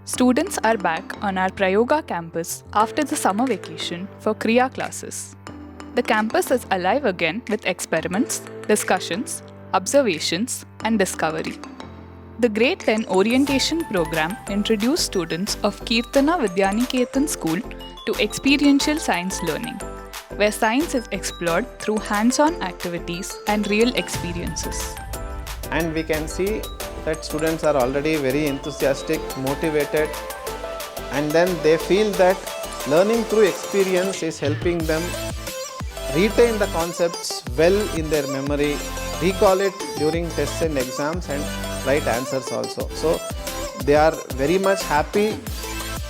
Students are back on our Prayoga campus after the summer vacation for Kriya classes. The campus is alive again with experiments, discussions, observations, and discovery. The Grade 10 orientation program introduced students of Keerthana Vidyanikethan School to experiential science learning, where science is explored through hands-on activities and real experiences. And we can see that students are already very enthusiastic, motivated, and then they feel that learning through experience is helping them retain the concepts well in their memory, recall it during tests and exams, and write answers also. So they are very much happy.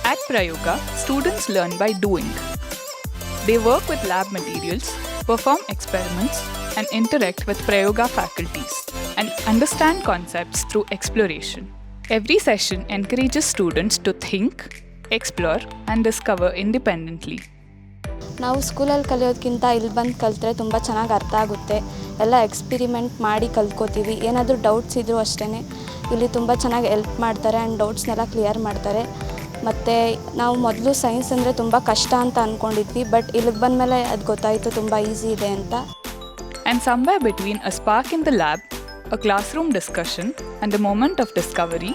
At Prayoga, students learn by doing. They work with lab materials, perform experiments, and interact with Prayoga faculties, and understand concepts through exploration. Every session encourages students to think, explore, and discover independently. ನಾವು ಸ್ಕೂಲಲ್ಲಿ ಕಲಿಯೋದಕ್ಕಿಂತ ಇಲ್ಲಿ ಬಂದು ಕಲಿತ್ರೆ ತುಂಬ ಚೆನ್ನಾಗಿ ಅರ್ಥ ಆಗುತ್ತೆ. ಎಲ್ಲ ಎಕ್ಸ್ಪಿರಿಮೆಂಟ್ ಮಾಡಿ ಕಲ್ತ್ಕೋತೀವಿ. ಏನಾದರೂ ಡೌಟ್ಸ್ ಇದ್ದರೂ ಅಷ್ಟೇ ಇಲ್ಲಿ ತುಂಬ ಚೆನ್ನಾಗಿ ಹೆಲ್ಪ್ ಮಾಡ್ತಾರೆ ಆ್ಯಂಡ್ ಡೌಟ್ಸ್ನೆಲ್ಲ ಕ್ಲಿಯರ್ ಮಾಡ್ತಾರೆ. ಮತ್ತು ನಾವು ಮೊದಲು ಸೈನ್ಸ್ ಅಂದರೆ ತುಂಬ ಕಷ್ಟ ಅಂತ ಅಂದ್ಕೊಂಡಿದ್ವಿ, ಬಟ್ ಇಲ್ಲಿಗೆ ಬಂದಮೇಲೆ ಅದು ಗೊತ್ತಾಯಿತು ತುಂಬ ಈಸಿ ಇದೆ ಅಂತ. And somewhere between a spark in the lab, a classroom discussion, and a moment of discovery,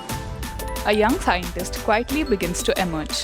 a young scientist quietly begins to emerge.